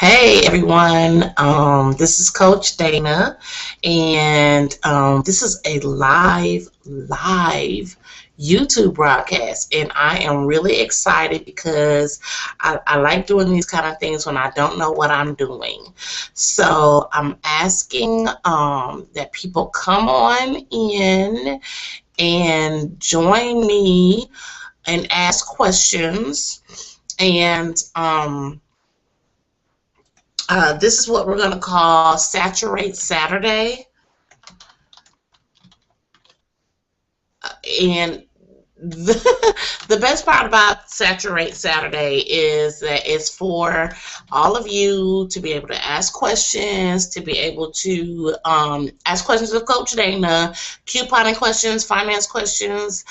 Hey everyone, this is Coach Dana, and this is a live YouTube broadcast, and I am really excited because I like doing these kind of things when I don't know what I'm doing. So I'm asking that people come on in and join me and ask questions, and this is what we're going to call Saturate Saturday. And the best part about Saturate Saturday is that it's for all of you to be able to ask questions, to be able to ask questions of Coach Dana, couponing questions, finance questions,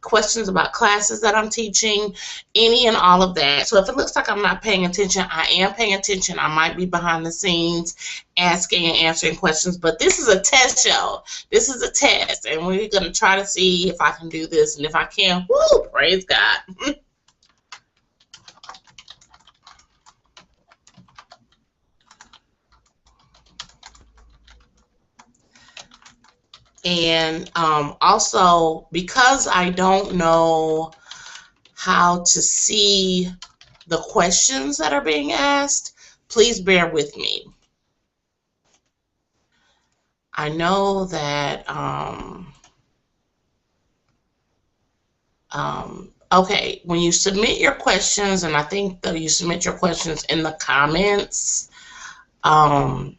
questions about classes that I'm teaching, any and all of that. So if it looks like I'm not paying attention, I am paying attention. I might be behind the scenes asking and answering questions, but this is a test show. This is a test, and we're going to try to see if I can do this, and if I can, woo, praise God. And also, because I don't know how to see the questions that are being asked, please bear with me. I know that okay, when you submit your questions, and I think that you submit your questions in the comments, I'll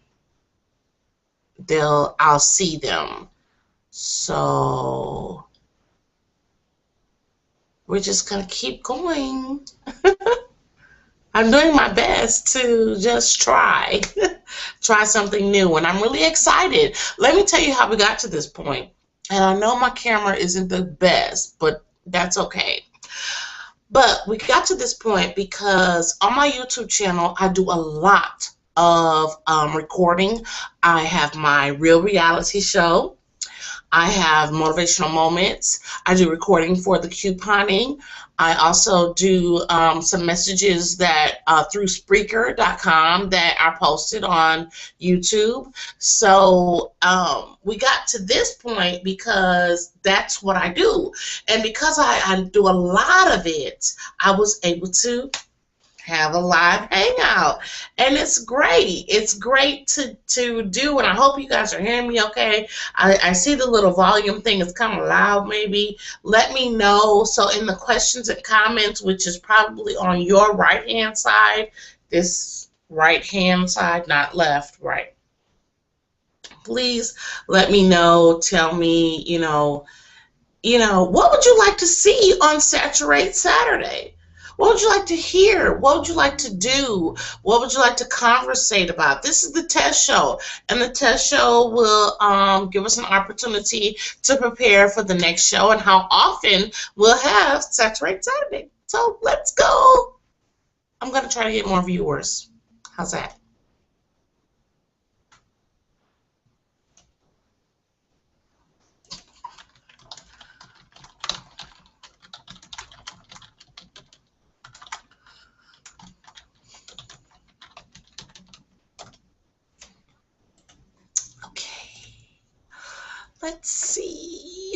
see them. So we're just gonna keep going. I'm doing my best to just try something new, and I'm really excited. Let me tell you how we got to this point. And I know my camera isn't the best, but that's okay. But we got to this point because on my YouTube channel, I do a lot of recording. I have my real reality show. I have motivational moments. I do recording for the couponing. I also do some messages that through Spreaker.com that are posted on YouTube. So we got to this point because that's what I do. And because I do a lot of it, I was able to have a live hangout, and it's great. It's great to do, and I hope you guys are hearing me okay. I see the little volume thing is kind of loud. Maybe let me know. So in the questions and comments, which is probably on your right hand side, this right hand side, not left, right, please let me know. Tell me, what would you like to see on Saturate Saturday? What would you like to hear? What would you like to do? What would you like to conversate about? This is the test show, and the test show will give us an opportunity to prepare for the next show and how often we'll have Saturate Saturday. So let's go. I'm going to try to get more viewers. How's that? Let's see.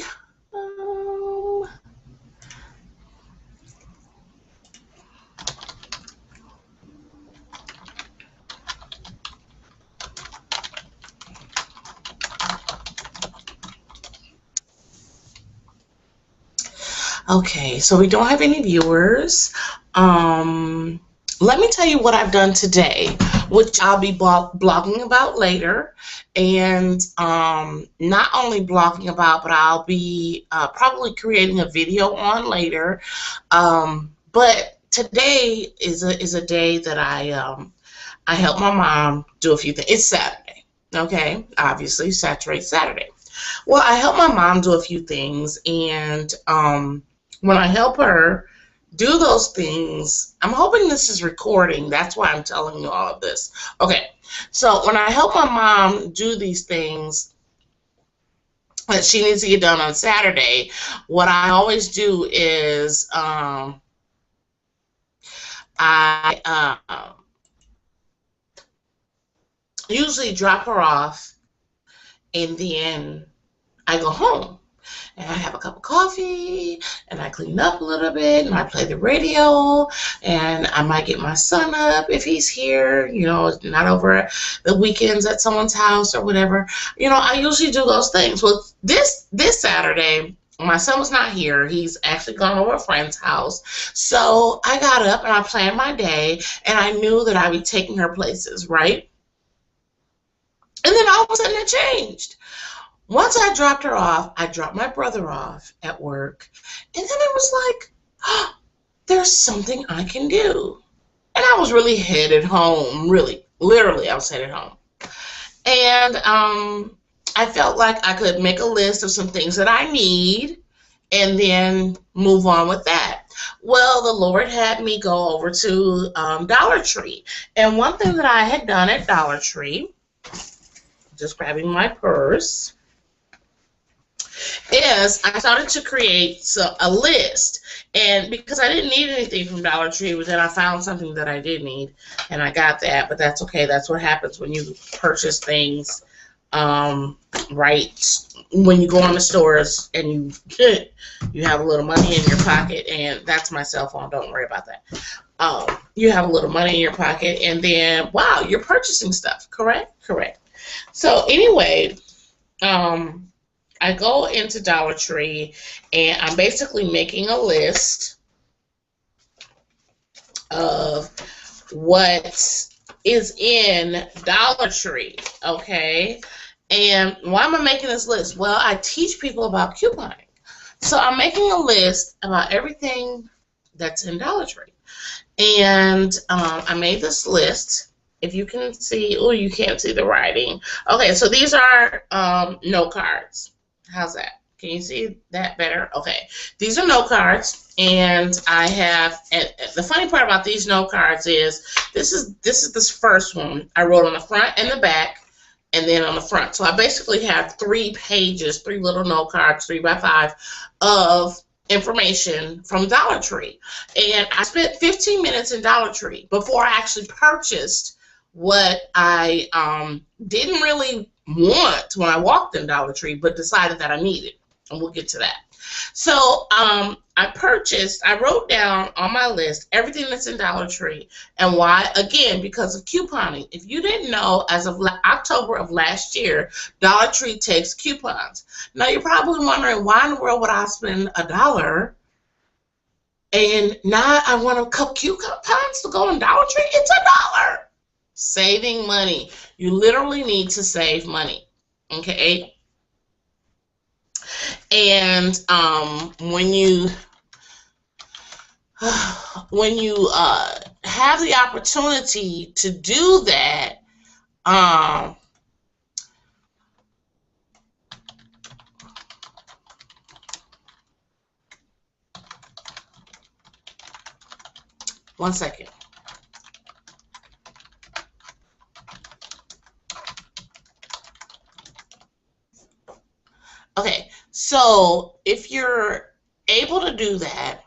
Okay, so we don't have any viewers. Let me tell you what I've done today, which I'll be blogging about later, and not only blogging about, but I'll be probably creating a video on later. But today is a day that I help my mom do a few things. It's Saturday, okay? Obviously, Saturate Saturday. Well, I help my mom do a few things, and when I help her do those things, I'm hoping this is recording. That's why I'm telling you all of this. Okay, so when I help my mom do these things that she needs to get done on Saturday, what I always do is I usually drop her off, and then I go home. And I have a cup of coffee, and I clean up a little bit, and I play the radio, and I might get my son up if he's here, not over the weekends at someone's house or whatever. I usually do those things. Well, this Saturday, my son was not here. He's actually gone over a friend's house. So I got up and I planned my day, and I knew that I'd be taking her places, right? And then all of a sudden it changed. Once I dropped her off, I dropped my brother off at work, and then it was like, oh, there's something I can do. And I was really headed home, really, literally, I was headed home. And I felt like I could make a list of some things that I need and then move on with that. Well, the Lord had me go over to Dollar Tree. And one thing that I had done at Dollar Tree, just grabbing my purse, is I started to create a list. And because I didn't need anything from Dollar Tree, but then I found something that I did need, and I got that. But that's okay. That's what happens when you purchase things, right? When you go in the stores and you have a little money in your pocket, and that's my cell phone. Don't worry about that. You have a little money in your pocket, and then, wow, you're purchasing stuff. Correct? Correct. So anyway, I go into Dollar Tree, and I'm basically making a list of what is in Dollar Tree, okay? And why am I making this list? Well, I teach people about couponing. So I'm making a list about everything that's in Dollar Tree. And I made this list. If you can see, oh, you can't see the writing. Okay, so these are note cards. How's that? Can you see that better? Okay. These are note cards, and I have, and the funny part about these note cards is this is this first one I wrote on the front and the back, and then on the front. So I basically have 3 pages, 3 little note cards, 3 by 5 of information from Dollar Tree. And I spent 15 minutes in Dollar Tree before I actually purchased what I didn't really want when I walked in Dollar Tree, but decided that I needed, and we'll get to that. So I wrote down on my list everything that's in Dollar Tree, and why, again, because of couponing. If you didn't know, as of October of last year, Dollar Tree takes coupons. Now you're probably wondering, why in the world would I spend $1 and now I want a couple coupons to go in Dollar Tree? It's $1. Saving money. You literally need to save money, okay? And when you have the opportunity to do that, one second. Okay, so if you're able to do that,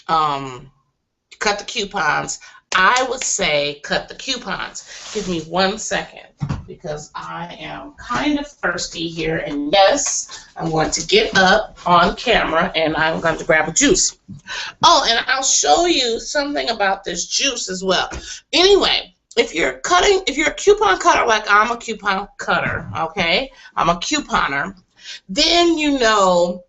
cut the coupons, I would say cut the coupons. Give me 1 second, because I am kind of thirsty here, and yes, I'm going to get up on camera and I'm going to grab a juice. Oh, and I'll show you something about this juice as well. Anyway, if you're a coupon cutter like I'm a coupon cutter, okay? I'm a couponer. Then you know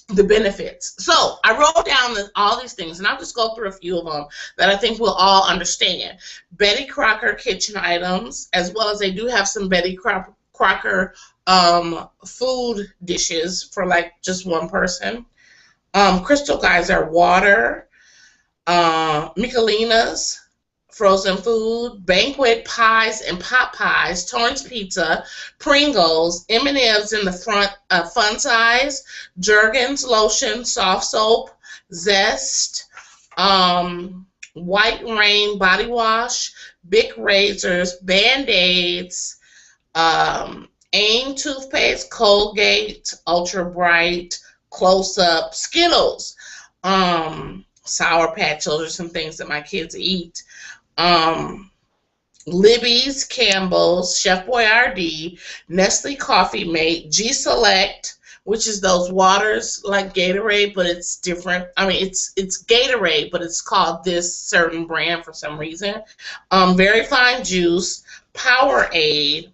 the benefits. So I wrote down all these things, and I'll just go through a few of them that I think we'll all understand. Betty Crocker kitchen items, as well as they do have some Betty Crocker food dishes for like just one person. Crystal Geyser water, Michelina's frozen food, banquet pies and pot pies, Torrance pizza, Pringles, M&M's in the front fun size, Jergens lotion, soft soap, Zest, White Rain body wash, Bic razors, Band-Aids, AIM toothpaste, Colgate, Ultra Bright, Close Up, Skittles, Sour Patch. Those are some things that my kids eat. Libby's, Campbell's, Chef Boyardee, Nestle Coffee Mate, G Select, which is those waters like Gatorade, but it's different. I mean, it's Gatorade, but it's called this certain brand for some reason. Very Fine Juice, Powerade.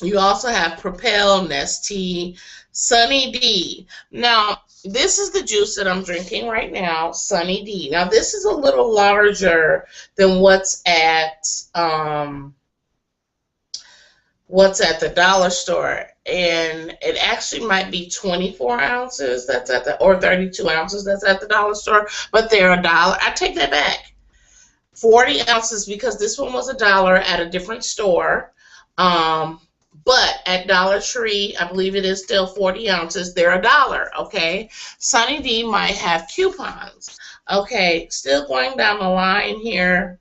You also have Propel, Nestea, Sunny D. Now, this is the juice that I'm drinking right now, Sunny D. Now, this is a little larger than what's at the dollar store, and it actually might be 24 ounces that's at the or 32 ounces that's at the dollar store, but they're a dollar. I take that back. 40 ounces because this one was a dollar at a different store. But at Dollar Tree, I believe it is still 40 ounces. They're a dollar, okay? Sunny D might have coupons. Okay, still going down the line here.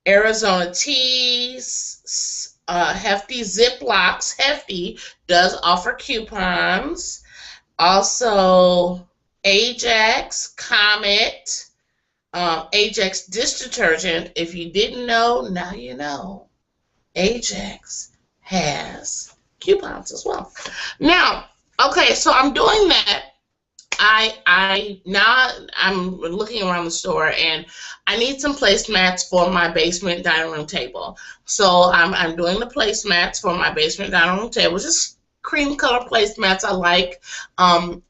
Arizona Teas, Hefty Ziplocs. Hefty does offer coupons. Also, Ajax, Comet, Ajax dish detergent. If you didn't know, now you know. Ajax has coupons as well. Now, okay, so I'm doing that. I'm looking around the store and I need some placemats for my basement dining room table. So I'm doing the placemats for my basement dining room table. Just cream color placemats. I like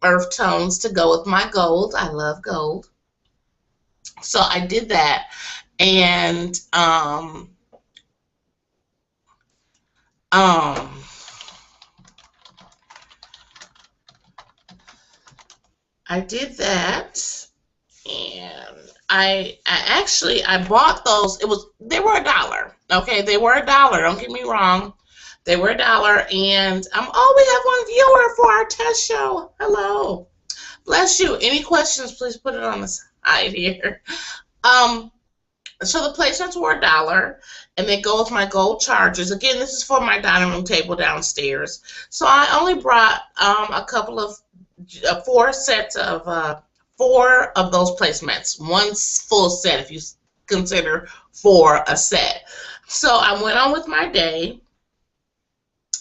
earth tones to go with my gold. I love gold. So I did that, and I did that, and I bought those. They were a dollar. Okay, they were a dollar. Don't get me wrong. They were a dollar, and we have one viewer for our test show. Hello, bless you. Any questions? Please put it on the side here. So the placemats were a dollar, and they go with my gold chargers. Again, this is for my dining room table downstairs. So I only brought a couple of four of those placemats. One full set, if you consider four a set. So I went on with my day,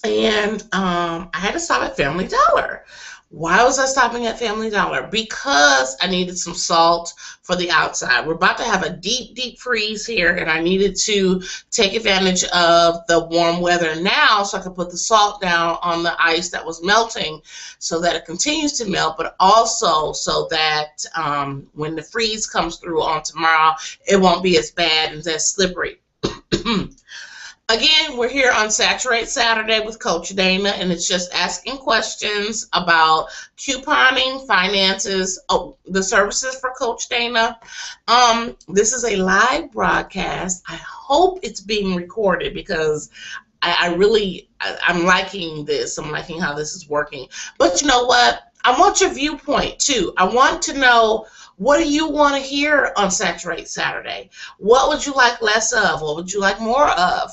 and I had to stop at Family Dollar. Why was I stopping at Family Dollar? Because I needed some salt for the outside. We're about to have a deep, deep freeze here, and I needed to take advantage of the warm weather now so I could put the salt down on the ice that was melting so that it continues to melt, but also so that when the freeze comes through on tomorrow, it won't be as bad and as slippery. Again, we're here on Saturate Saturday with Coach Dana, and it's just asking questions about couponing, finances, the services for Coach Dana. This is a live broadcast. I hope it's being recorded because I'm liking this. I'm liking how this is working. But you know what? I want your viewpoint too. I want to know, what do you want to hear on Saturate Saturday? What would you like less of? What would you like more of?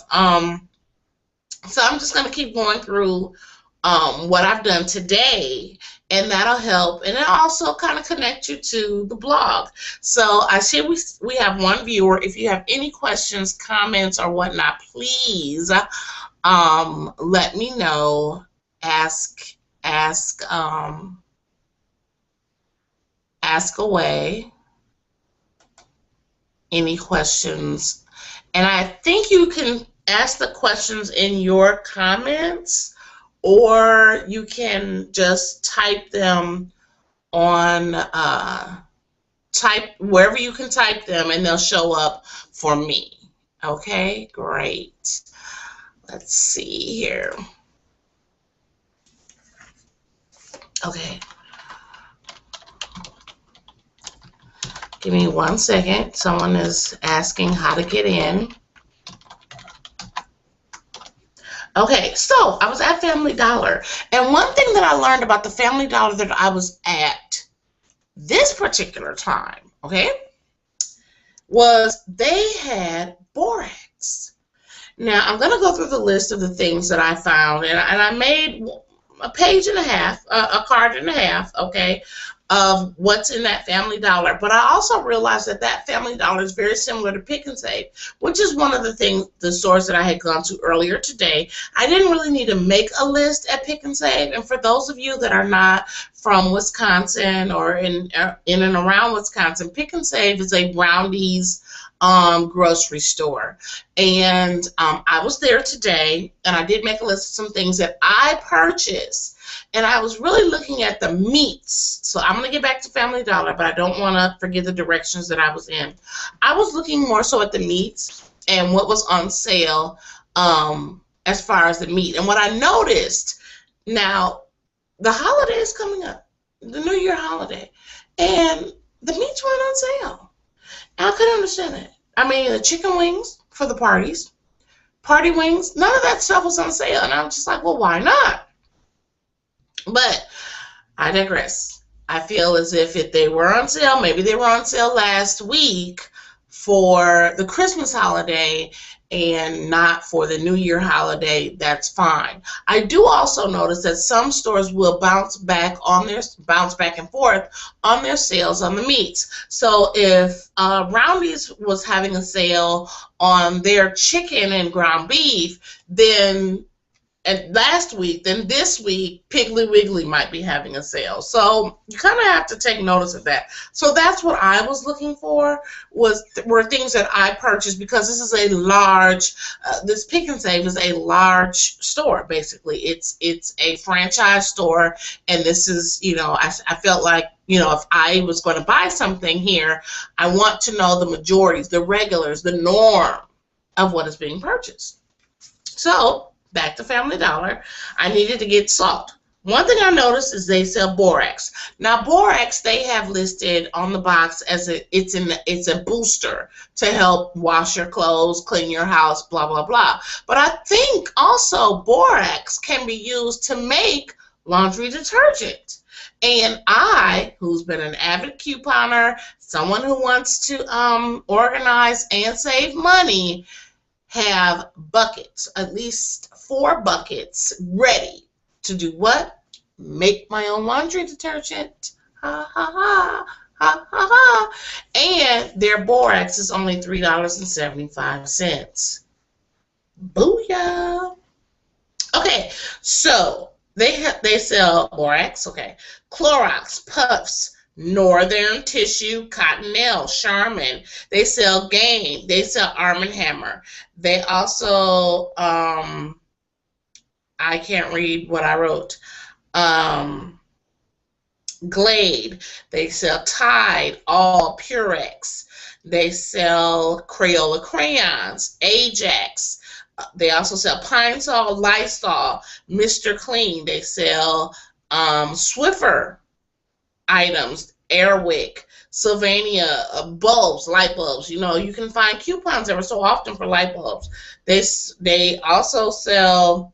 So I'm just going to keep going through what I've done today, and that'll help. And it also kind of connect you to the blog. So I see we have one viewer. If you have any questions, comments, or whatnot, please let me know. Ask away any questions. And I think you can ask the questions in your comments, or you can just type them on, wherever you can type them, and they'll show up for me. Okay, great. Let's see here. Okay. Give me 1 second. Someone is asking how to get in. Okay, so I was at Family Dollar, and one thing that I learned about the Family Dollar that I was at this particular time, okay, was they had borax. Now, I'm going to go through the list of the things that I found, and I made a page and a half, a card and a half, okay, of what's in that Family Dollar. But I also realized that that Family Dollar is very similar to Pick and Save, which is one of the things, the stores that I had gone to earlier today. I didn't really need to make a list at Pick and Save. And for those of you that are not from Wisconsin or in and around Wisconsin, Pick and Save is a Roundy's grocery store. And I was there today, and I did make a list of some things that I purchased. And I was really looking at the meats. So I'm going to get back to Family Dollar, but I don't want to forget the directions that I was in. I was looking more so at the meats and what was on sale as far as the meat. And what I noticed, now, the holiday is coming up, the New Year holiday, and the meats weren't on sale. I couldn't understand it. I mean, the chicken wings for the parties, party wings, none of that stuff was on sale. And I was just like, well, why not? But I digress. I feel as if they were on sale, maybe they were on sale last week for the Christmas holiday and not for the New Year holiday. That's fine. I do also notice that some stores will bounce back and forth on their sales on the meats. So if Roundy's was having a sale on their chicken and ground beef, then last week, then this week, Piggly Wiggly might be having a sale. So you kind of have to take notice of that. So that's what I was looking for, were things that I purchased, because this is a large, this Pick and Save is a large store, basically. It's a franchise store, and this is, I felt like, if I was going to buy something here, I want to know the majorities, the regulars, the norm of what is being purchased. So back to Family Dollar, I needed to get salt. One thing I noticed is they sell borax. Now, borax they have listed on the box as it's a booster to help wash your clothes, clean your house, blah blah blah. But I think also borax can be used to make laundry detergent. And I, who's been an avid couponer, someone who wants to organize and save money, have buckets, at least 4 buckets ready to do what? Make my own laundry detergent. Ha ha ha, ha ha ha. And their borax is only $3.75. Booyah. Okay, so they sell borax, okay, Clorox, Puffs, Northern Tissue, Cottonelle, Charmin. They sell Gain. They sell Arm & Hammer. They also, I can't read what I wrote, Glade. They sell Tide, All, Purex. They sell Crayola crayons, Ajax. They also sell Pine Sol, Lysol, Mr. Clean. They sell Swiffer items, Airwick, Sylvania, bulbs, light bulbs. You can find coupons ever so often for light bulbs. They also sell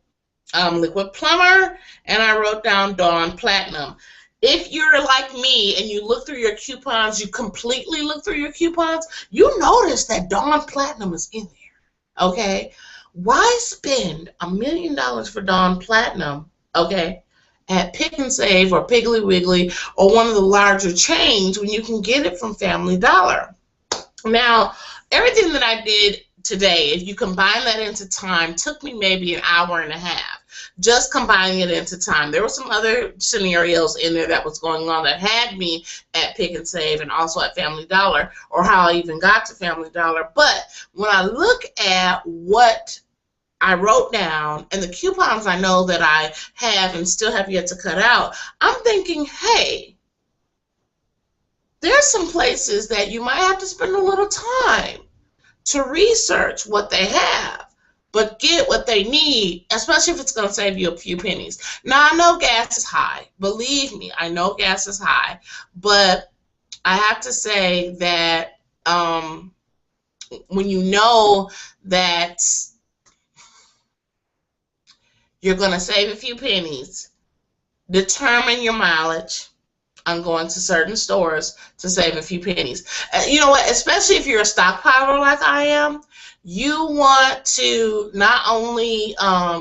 Liquid Plumber, and I wrote down Dawn Platinum. If you're like me and you look through your coupons, you completely look through your coupons, you notice that Dawn Platinum is in there, okay? Why spend $1 million for Dawn Platinum, okay, at Pick and Save or Piggly Wiggly or one of the larger chains when you can get it from Family Dollar? Now, everything that I did today, if you combine that into time, took me maybe an hour and a half. Just combining it into time. There were some other scenarios in there that was going on that had me at Pick and Save and also at Family Dollar, or how I even got to Family Dollar. But when I look at what I wrote down and the coupons I know that I have and still have yet to cut out, I'm thinking, hey, there's some places that you might have to spend a little time to research what they have, but get what they need, especially if it's going to save you a few pennies. Now, I know gas is high. Believe me, I know gas is high. But I have to say that when you know that you're going to save a few pennies, determine your mileage. I'm going to certain stores to save a few pennies. You know what? Especially if you're a stockpiler like I am, you want to not only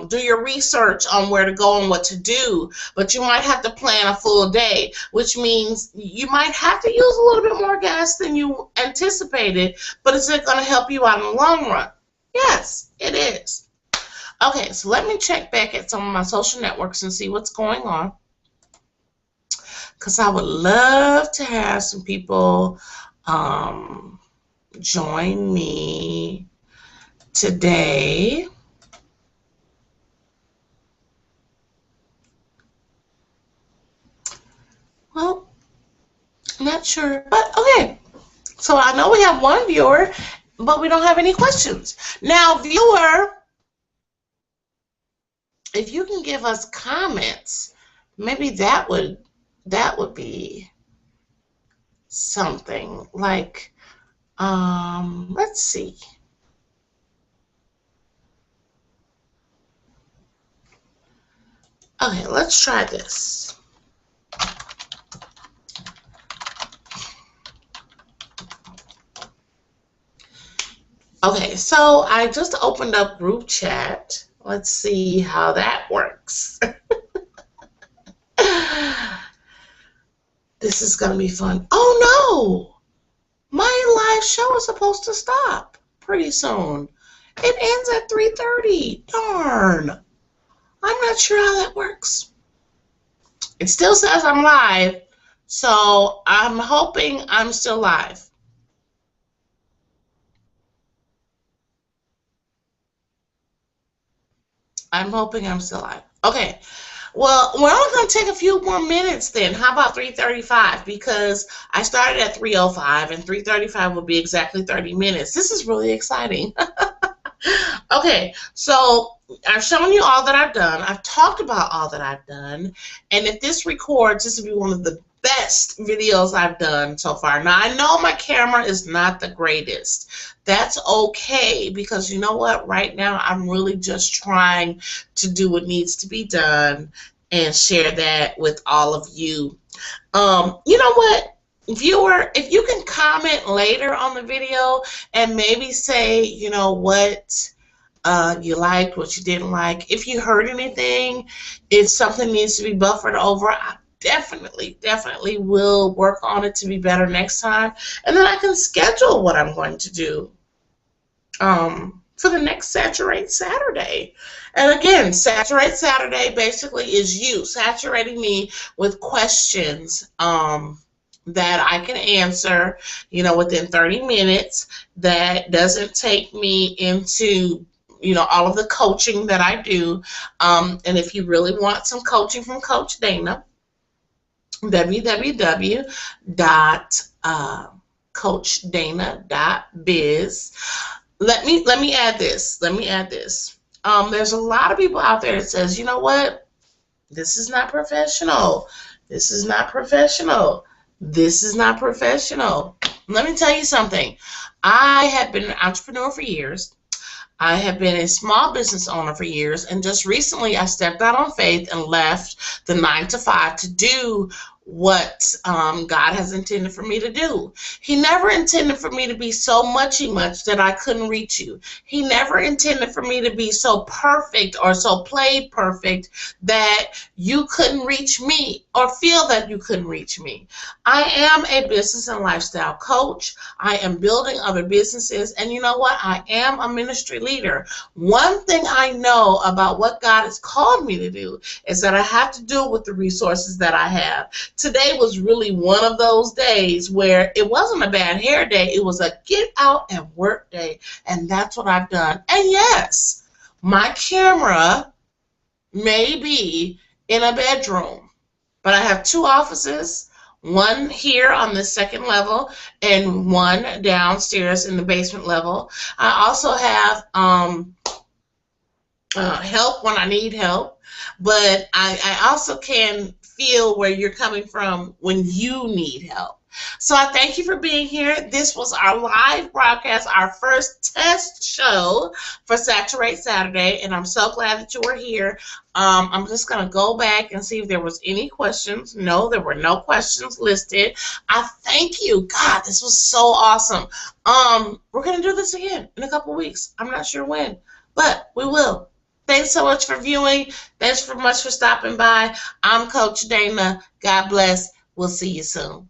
do your research on where to go and what to do, but you might have to plan a full day, which means you might have to use a little bit more gas than you anticipated, but is it going to help you out in the long run? Yes, it is. Okay, so let me check back at some of my social networks and see what's going on, because I would love to have some people join me today. Well, I'm not sure, but okay. So I know we have one viewer, but we don't have any questions. Now, viewer, if you can give us comments, maybe that would be something. Like, let's see. Okay, let's try this. Okay, so I just opened up group chat. Let's see how that works. This is going to be fun. Oh no! My live show is supposed to stop pretty soon. It ends at 3:30. Darn. I'm not sure how that works. It still says I'm live, so I'm hoping I'm still live. I'm hoping I'm still live. Okay. Well, we're only going to take a few more minutes then. How about 3:35? Because I started at 3:05 and 3:35 will be exactly 30 minutes. This is really exciting. Okay, so I've shown you all that I've done. I've talked about all that I've done. And if this records, this will be one of the best videos I've done so far. Now, I know my camera is not the greatest. That's okay, because you know what? Right now, I'm really just trying to do what needs to be done and share that with all of you. You know what? Viewer, if you can comment later on the video and maybe say, you know, what you liked, what you didn't like, if you heard anything, if something needs to be buffered over, I definitely will work on it to be better next time. And then I can schedule what I'm going to do for the next Saturate Saturday. And again, Saturate Saturday basically is you saturating me with questions that I can answer, you know, within 30 minutes. That doesn't take me into, you know, all of the coaching that I do. And if you really want some coaching from Coach Dana, www.coachdana.biz. Let me add this. There's a lot of people out there that says, you know what? This is not professional. This is not professional. This is not professional. Let me tell you something. I have been an entrepreneur for years. I have been a small business owner for years, and just recently I stepped out on faith and left the 9 to 5 to do what God has intended for me to do. He never intended for me to be so much that I couldn't reach you. He never intended for me to be so perfect or so played perfect that you couldn't reach me or feel that you couldn't reach me. I am a business and lifestyle coach. I am building other businesses, and you know what? I am a ministry leader. One thing I know about what God has called me to do is that I have to do it with the resources that I have. Today was really one of those days where it wasn't a bad hair day. It was a get out and work day. And that's what I've done. And yes, my camera may be in a bedroom, but I have 2 offices, one here on the 2nd level and one downstairs in the basement level. I also have help when I need help, but I also can feel where you're coming from when you need help. So I thank you for being here. This was our live broadcast, our first test show for Saturate Saturday, and I'm so glad that you were here. I'm just going to go back and see if there was any questions. No, there were no questions listed. I thank you. God, this was so awesome. We're going to do this again in a couple weeks. I'm not sure when, but we will. Thanks so much for viewing. Thanks so much for stopping by. I'm Coach Dana. God bless. We'll see you soon.